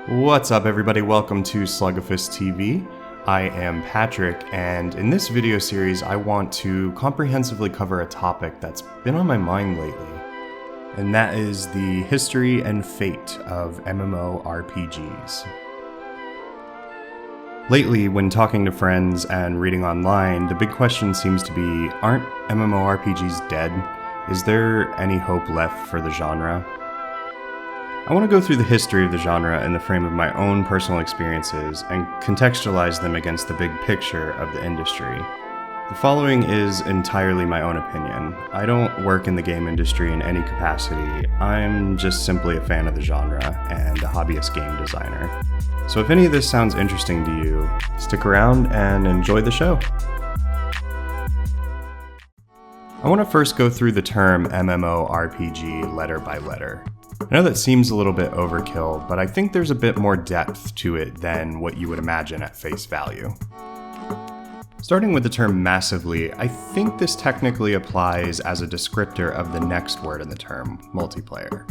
What's up everybody, welcome to Slugafist TV. I am Patrick, and in this video series I want to comprehensively cover a topic that's been on my mind lately, and that is the history and fate of MMORPGs. Lately, when talking to friends and reading online, the big question seems to be, aren't MMORPGs dead? Is there any hope left for the genre? I want to go through the history of the genre in the frame of my own personal experiences and contextualize them against the big picture of the industry. The following is entirely my own opinion. I don't work in the game industry in any capacity. I'm just simply a fan of the genre and a hobbyist game designer. So if any of this sounds interesting to you, stick around and enjoy the show. I want to first go through the term MMORPG letter by letter. I know that seems a little bit overkill, but I think there's a bit more depth to it than what you would imagine at face value. Starting with the term massively, I think this technically applies as a descriptor of the next word in the term, multiplayer.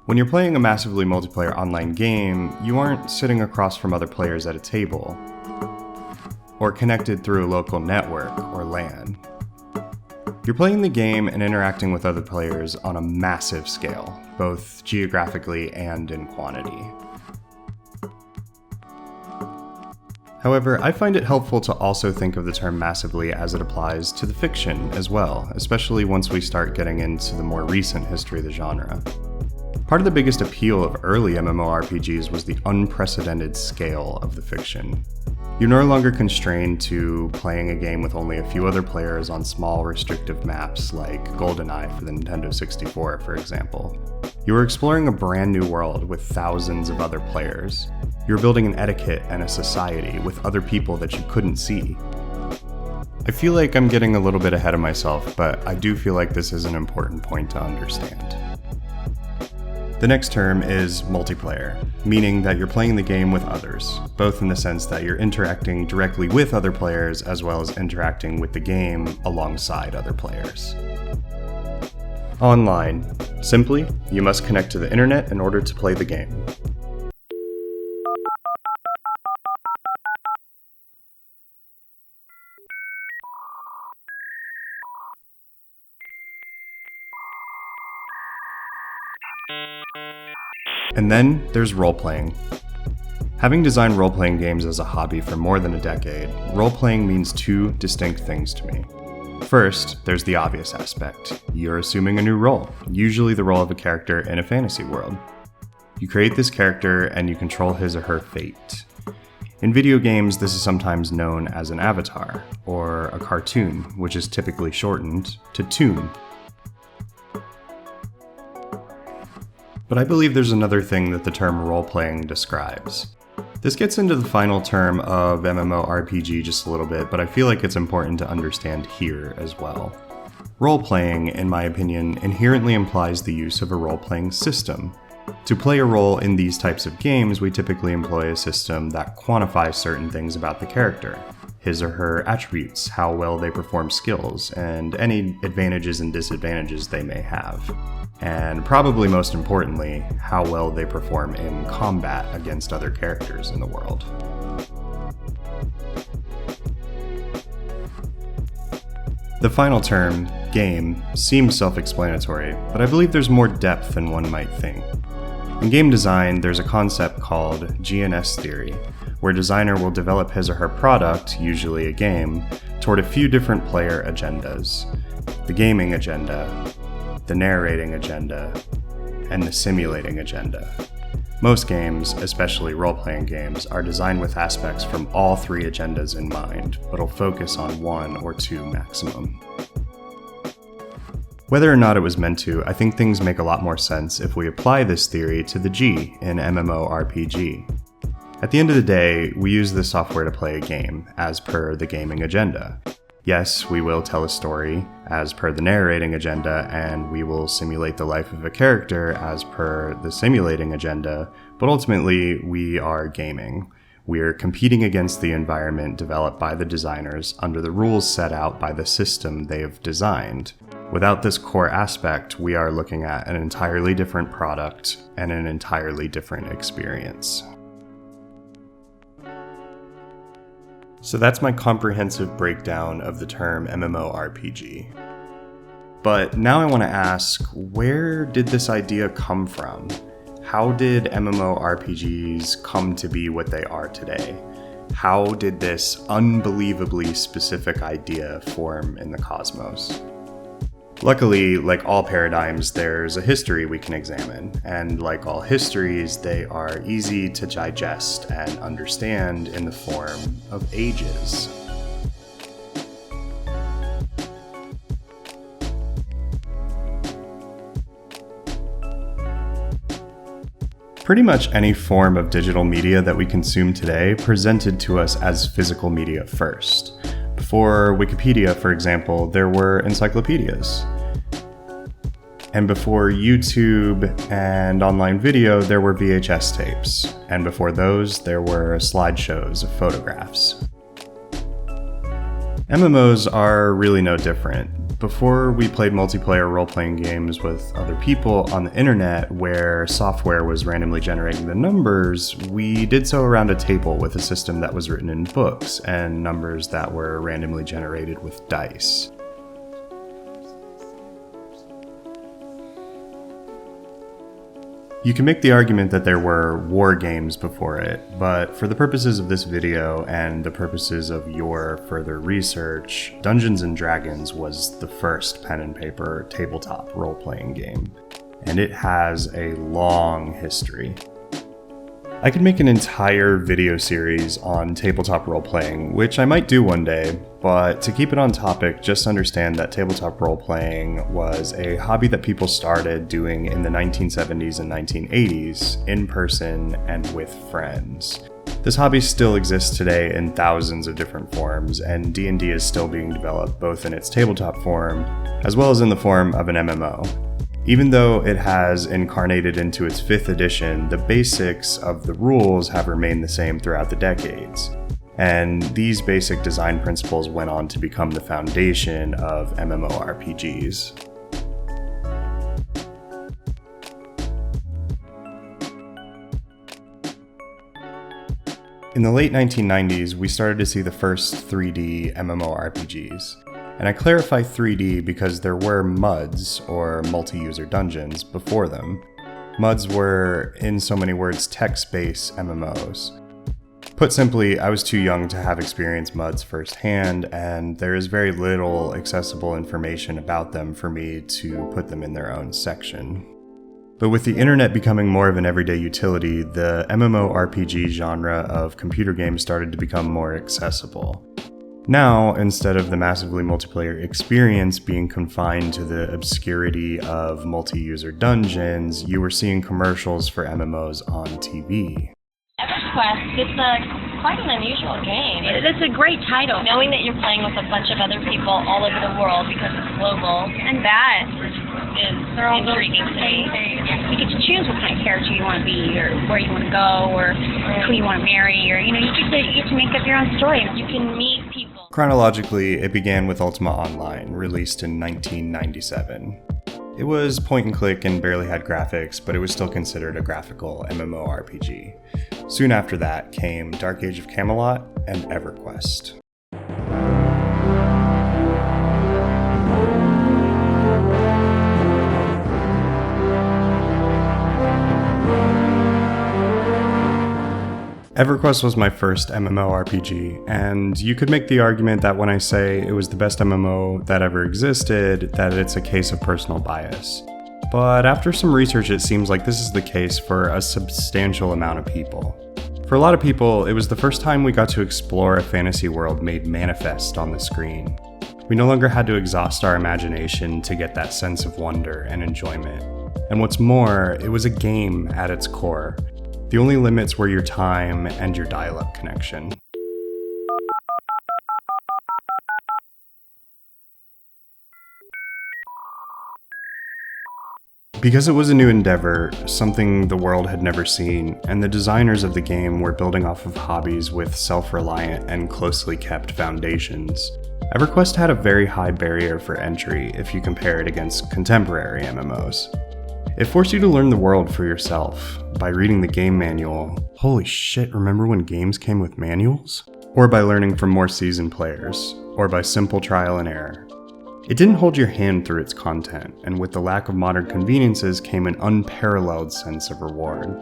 When you're playing a massively multiplayer online game, you aren't sitting across from other players at a table, or connected through a local network or LAN. You're playing the game and interacting with other players on a massive scale, both geographically and in quantity. However, I find it helpful to also think of the term massively as it applies to the fiction as well, especially once we start getting into the more recent history of the genre. Part of the biggest appeal of early MMORPGs was the unprecedented scale of the fiction. You're no longer constrained to playing a game with only a few other players on small, restrictive maps like GoldenEye for the Nintendo 64, for example. You were exploring a brand new world with thousands of other players. You were building an etiquette and a society with other people that you couldn't see. I feel like I'm getting a little bit ahead of myself, but I do feel like this is an important point to understand. The next term is multiplayer, meaning that you're playing the game with others, both in the sense that you're interacting directly with other players as well as interacting with the game alongside other players. Online. Simply, you must connect to the internet in order to play the game. And then there's role-playing. Having designed role-playing games as a hobby for more than a decade, role-playing means two distinct things to me. First, there's the obvious aspect. You're assuming a new role, usually the role of a character in a fantasy world. You create this character and you control his or her fate. In video games, this is sometimes known as an avatar, or a cartoon, which is typically shortened to toon. But I believe there's another thing that the term role-playing describes. This gets into the final term of MMORPG just a little bit, but I feel like it's important to understand here as well. Role-playing, in my opinion, inherently implies the use of a role-playing system. To play a role in these types of games, we typically employ a system that quantifies certain things about the character. His or her attributes, how well they perform skills, and any advantages and disadvantages they may have. And probably most importantly, how well they perform in combat against other characters in the world. The final term, game, seems self-explanatory, but I believe there's more depth than one might think. In game design, there's a concept called GNS theory, where a designer will develop his or her product, usually a game, toward a few different player agendas. The gaming agenda, the narrating agenda, and the simulating agenda. Most games, especially role-playing games, are designed with aspects from all three agendas in mind, but will focus on one or two maximum. Whether or not it was meant to, I think things make a lot more sense if we apply this theory to the G in MMORPG. At the end of the day, we use this software to play a game, as per the gaming agenda. Yes, we will tell a story, as per the narrating agenda, and we will simulate the life of a character as per the simulating agenda, but ultimately, we are gaming. We are competing against the environment developed by the designers under the rules set out by the system they have designed. Without this core aspect, we are looking at an entirely different product and an entirely different experience. So that's my comprehensive breakdown of the term MMORPG. But now I want to ask, where did this idea come from? How did MMORPGs come to be what they are today? How did this unbelievably specific idea form in the cosmos? Luckily, like all paradigms, there's a history we can examine, and like all histories, they are easy to digest and understand in the form of ages. Pretty much any form of digital media that we consume today presented to us as physical media first. Before Wikipedia, for example, there were encyclopedias. And before YouTube and online video, there were VHS tapes. And before those, there were slideshows of photographs. MMOs are really no different. Before we played multiplayer role-playing games with other people on the internet where software was randomly generating the numbers, we did so around a table with a system that was written in books and numbers that were randomly generated with dice. You can make the argument that there were war games before it, but for the purposes of this video and the purposes of your further research, Dungeons & Dragons was the first pen and paper tabletop role-playing game, and it has a long history. I could make an entire video series on tabletop role-playing, which I might do one day, but to keep it on topic, just understand that tabletop role-playing was a hobby that people started doing in the 1970s and 1980s, in person and with friends. This hobby still exists today in thousands of different forms, and D&D is still being developed both in its tabletop form, as well as in the form of an MMO. Even though it has incarnated into its 5th edition, the basics of the rules have remained the same throughout the decades. And these basic design principles went on to become the foundation of MMORPGs. In the late 1990s, we started to see the first 3D MMORPGs. And I clarify 3D because there were MUDs, or multi-user dungeons, before them. MUDs were, in so many words, text-based MMOs. Put simply, I was too young to have experienced MUDs firsthand, and there is very little accessible information about them for me to put them in their own section. But with the internet becoming more of an everyday utility, the MMORPG genre of computer games started to become more accessible. Now, instead of the massively multiplayer experience being confined to the obscurity of multi-user dungeons, you were seeing commercials for MMOs on TV. Everquest, it's quite an unusual game. It's a great title. Knowing that you're playing with a bunch of other people all over the world because it's global, and that is intriguing to me. You get to choose what kind of character you want to be, or where you want to go, or who you want to marry, or you get to make up your own story. You can meet people. Chronologically, it began with Ultima Online, released in 1997. It was point and click and barely had graphics, but it was still considered a graphical MMORPG. Soon after that came Dark Age of Camelot and Everquest. Everquest was my first MMORPG, and you could make the argument that when I say it was the best MMO that ever existed, that it's a case of personal bias. But after some research, it seems like this is the case for a substantial amount of people. For a lot of people, it was the first time we got to explore a fantasy world made manifest on the screen. We no longer had to exhaust our imagination to get that sense of wonder and enjoyment. And what's more, it was a game at its core. The only limits were your time and your dial-up connection. Because it was a new endeavor, something the world had never seen, and the designers of the game were building off of hobbies with self-reliant and closely kept foundations, Everquest had a very high barrier for entry if you compare it against contemporary MMOs. It forced you to learn the world for yourself by reading the game manual. Holy shit, remember when games came with manuals? or by learning from more seasoned players, or by simple trial and error. It didn't hold your hand through its content, and with the lack of modern conveniences came an unparalleled sense of reward.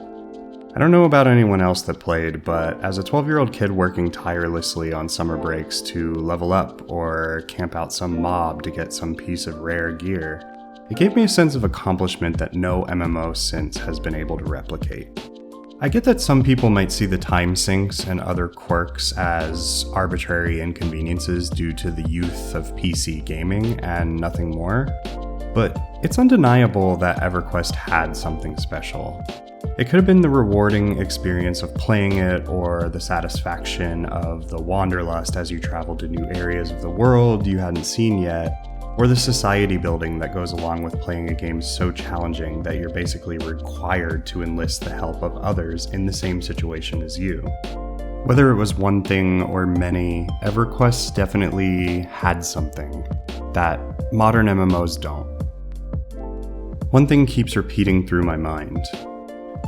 I don't know about anyone else that played, but as a 12-year-old kid working tirelessly on summer breaks to level up or camp out some mob to get some piece of rare gear, it gave me a sense of accomplishment that no MMO since has been able to replicate. I get that some people might see the time sinks and other quirks as arbitrary inconveniences due to the youth of PC gaming and nothing more, but it's undeniable that Everquest had something special. It could have been the rewarding experience of playing it, or the satisfaction of the wanderlust as you travel to new areas of the world you hadn't seen yet, or the society building that goes along with playing a game so challenging that you're basically required to enlist the help of others in the same situation as you. Whether it was one thing or many, EverQuest definitely had something that modern MMOs don't. One thing keeps repeating through my mind.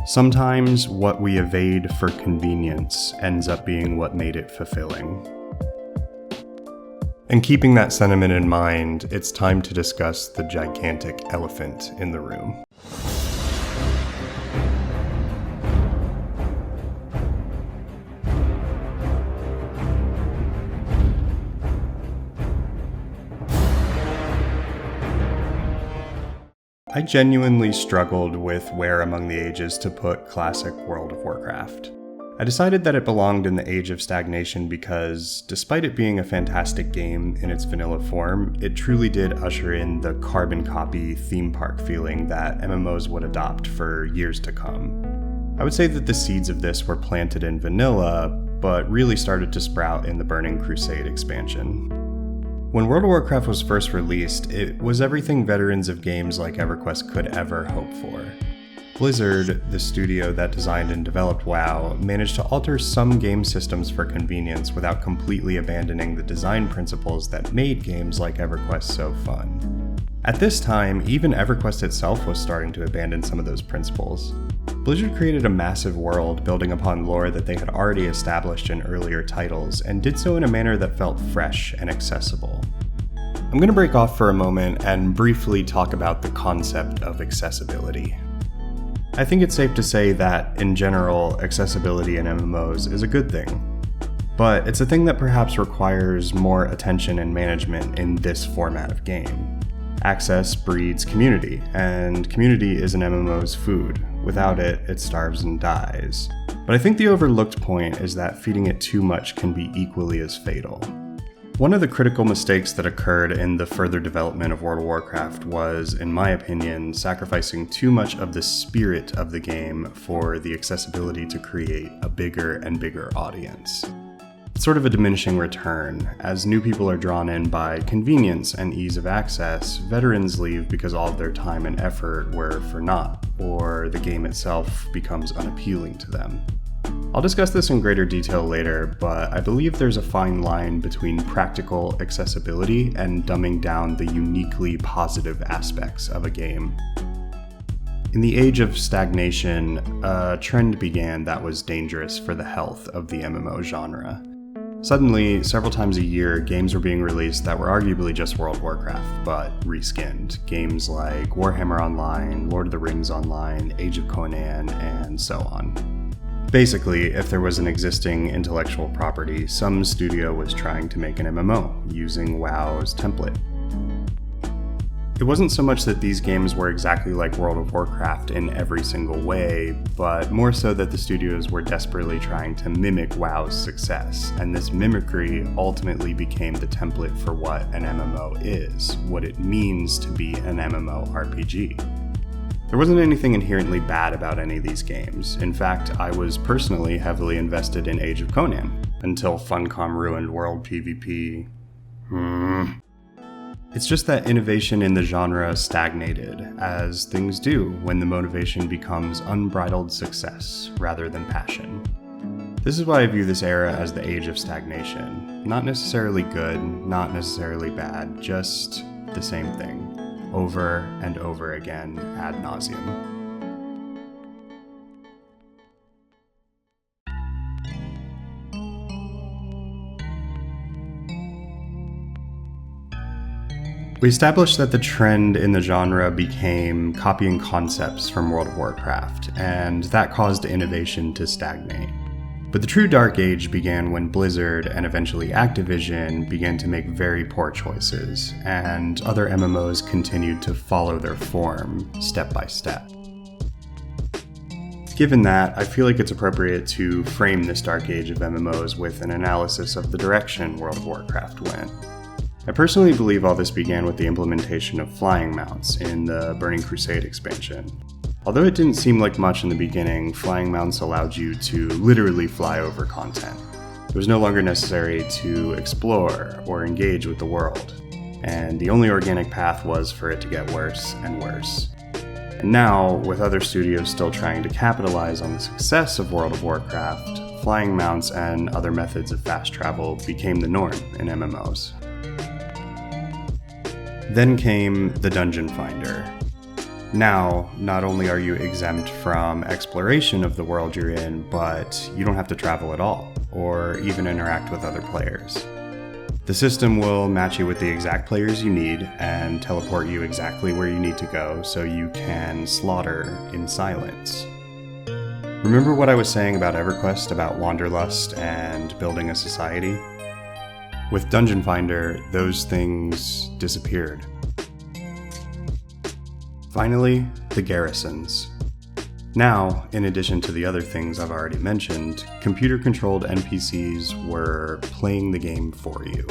Sometimes what we evade for convenience ends up being what made it fulfilling. And keeping that sentiment in mind, it's time to discuss the gigantic elephant in the room. I genuinely struggled with where among the ages to put classic World of Warcraft. I decided that it belonged in the age of stagnation because, despite it being a fantastic game in its vanilla form, it truly did usher in the carbon copy theme park feeling that MMOs would adopt for years to come. I would say that the seeds of this were planted in vanilla, but really started to sprout in the Burning Crusade expansion. When World of Warcraft was first released, it was everything veterans of games like EverQuest could ever hope for. Blizzard, the studio that designed and developed WoW, managed to alter some game systems for convenience without completely abandoning the design principles that made games like EverQuest so fun. At this time, even EverQuest itself was starting to abandon some of those principles. Blizzard created a massive world building upon lore that they had already established in earlier titles, and did so in a manner that felt fresh and accessible. I'm going to break off for a moment and briefly talk about the concept of accessibility. I think it's safe to say that, in general, accessibility in MMOs is a good thing. But it's a thing that perhaps requires more attention and management in this format of game. Access breeds community, and community is an MMO's food. Without it, it starves and dies. But I think the overlooked point is that feeding it too much can be equally as fatal. One of the critical mistakes that occurred in the further development of World of Warcraft was, in my opinion, sacrificing too much of the spirit of the game for the accessibility to create a bigger and bigger audience. It's sort of a diminishing return. As new people are drawn in by convenience and ease of access, veterans leave because all of their time and effort were for naught, or the game itself becomes unappealing to them. I'll discuss this in greater detail later, but I believe there's a fine line between practical accessibility and dumbing down the uniquely positive aspects of a game. In the age of stagnation, a trend began that was dangerous for the health of the MMO genre. Suddenly, several times a year, games were being released that were arguably just World of Warcraft, but reskinned. Games like Warhammer Online, Lord of the Rings Online, Age of Conan, and so on. Basically, if there was an existing intellectual property, some studio was trying to make an MMO, using WoW's template. It wasn't so much that these games were exactly like World of Warcraft in every single way, but more so that the studios were desperately trying to mimic WoW's success, and this mimicry ultimately became the template for what an MMO is, what it means to be an MMORPG. There wasn't anything inherently bad about any of these games. In fact, I was personally heavily invested in Age of Conan, until Funcom ruined World PvP. It's just that innovation in the genre stagnated, as things do when the motivation becomes unbridled success rather than passion. This is why I view this era as the age of stagnation. Not necessarily good, not necessarily bad, just the same thing. Over and over again, ad nauseum. We established that the trend in the genre became copying concepts from World of Warcraft, and that caused innovation to stagnate. But the true Dark Age began when Blizzard and eventually Activision began to make very poor choices, and other MMOs continued to follow their form step by step. Given that, I feel like it's appropriate to frame this Dark Age of MMOs with an analysis of the direction World of Warcraft went. I personally believe all this began with the implementation of flying mounts in the Burning Crusade expansion. Although it didn't seem like much in the beginning, flying mounts allowed you to literally fly over content. It was no longer necessary to explore or engage with the world, and the only organic path was for it to get worse and worse. And now, with other studios still trying to capitalize on the success of World of Warcraft, flying mounts and other methods of fast travel became the norm in MMOs. Then came the Dungeon Finder. Now, not only are you exempt from exploration of the world you're in, but you don't have to travel at all, or even interact with other players. The system will match you with the exact players you need and teleport you exactly where you need to go so you can slaughter in silence. Remember what I was saying about Everquest, about wanderlust and building a society? With Dungeon Finder, those things disappeared. Finally, the garrisons. Now, in addition to the other things I've already mentioned, computer-controlled NPCs were playing the game for you.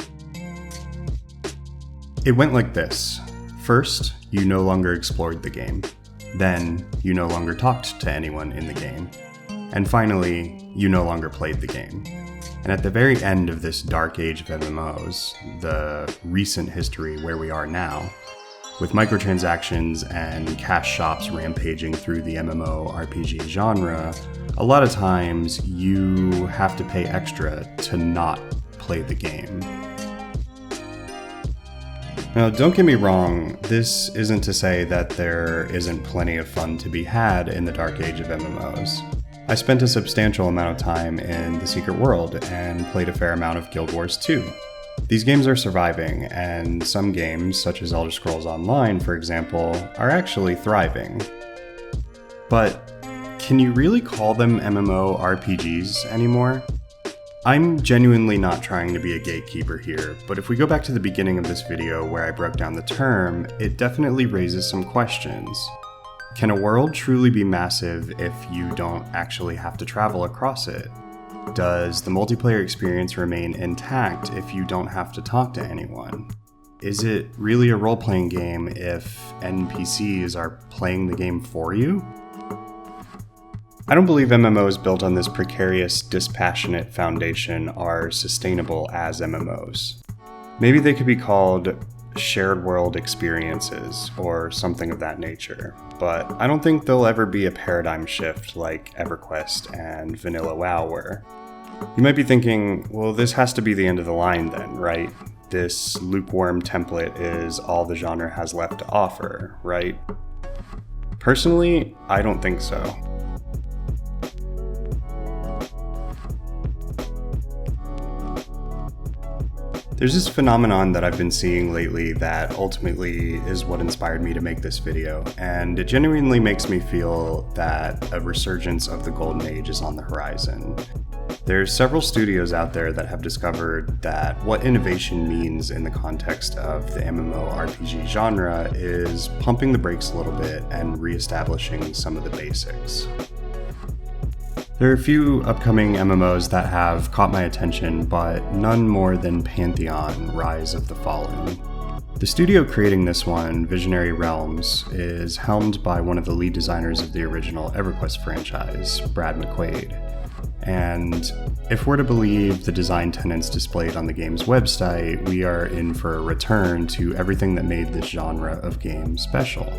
It went like this. First, you no longer explored the game. Then, you no longer talked to anyone in the game. And finally, you no longer played the game. And at the very end of this dark age of MMOs, the recent history where we are now, with microtransactions and cash shops rampaging through the MMORPG genre, a lot of times you have to pay extra to not play the game. Now, don't get me wrong, this isn't to say that there isn't plenty of fun to be had in the dark age of MMOs. I spent a substantial amount of time in the Secret World and played a fair amount of Guild Wars 2. These games are surviving, and some games, such as Elder Scrolls Online, for example, are actually thriving. But can you really call them MMORPGs anymore? I'm genuinely not trying to be a gatekeeper here, but if we go back to the beginning of this video where I broke down the term, it definitely raises some questions. Can a world truly be massive if you don't actually have to travel across it? Does the multiplayer experience remain intact if you don't have to talk to anyone? Is it really a role-playing game if NPCs are playing the game for you? I don't believe MMOs built on this precarious, dispassionate foundation are sustainable as MMOs. Maybe they could be called shared world experiences or something of that nature, but I don't think there'll ever be a paradigm shift like EverQuest and Vanilla WoW were. You might be thinking, well, this has to be the end of the line then, right? This lukewarm template is all the genre has left to offer, right? Personally, I don't think so. There's this phenomenon that I've been seeing lately that ultimately is what inspired me to make this video, and it genuinely makes me feel that a resurgence of the Golden Age is on the horizon. There's several studios out there that have discovered that what innovation means in the context of the MMORPG genre is pumping the brakes a little bit and reestablishing some of the basics. There are a few upcoming MMOs that have caught my attention, but none more than Pantheon: Rise of the Fallen. The studio creating this one, Visionary Realms, is helmed by one of the lead designers of the original EverQuest franchise, Brad McQuaid. And if we're to believe the design tenets displayed on the game's website, we are in for a return to everything that made this genre of game special.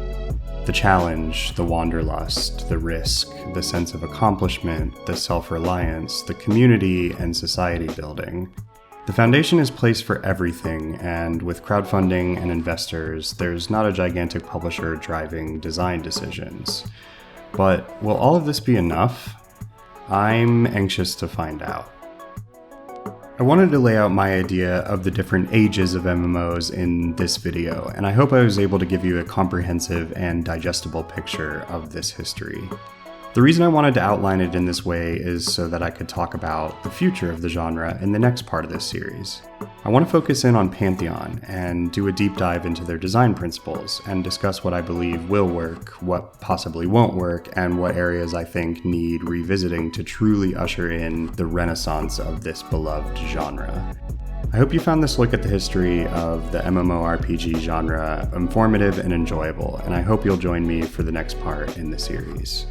The challenge, the wanderlust, the risk, the sense of accomplishment, the self-reliance, the community and society building. The foundation is placed for everything, and with crowdfunding and investors, there's not a gigantic publisher driving design decisions. But will all of this be enough? I'm anxious to find out. I wanted to lay out my idea of the different ages of MMOs in this video, and I hope I was able to give you a comprehensive and digestible picture of this history. The reason I wanted to outline it in this way is so that I could talk about the future of the genre in the next part of this series. I want to focus in on Pantheon and do a deep dive into their design principles and discuss what I believe will work, what possibly won't work, and what areas I think need revisiting to truly usher in the renaissance of this beloved genre. I hope you found this look at the history of the MMORPG genre informative and enjoyable, and I hope you'll join me for the next part in the series.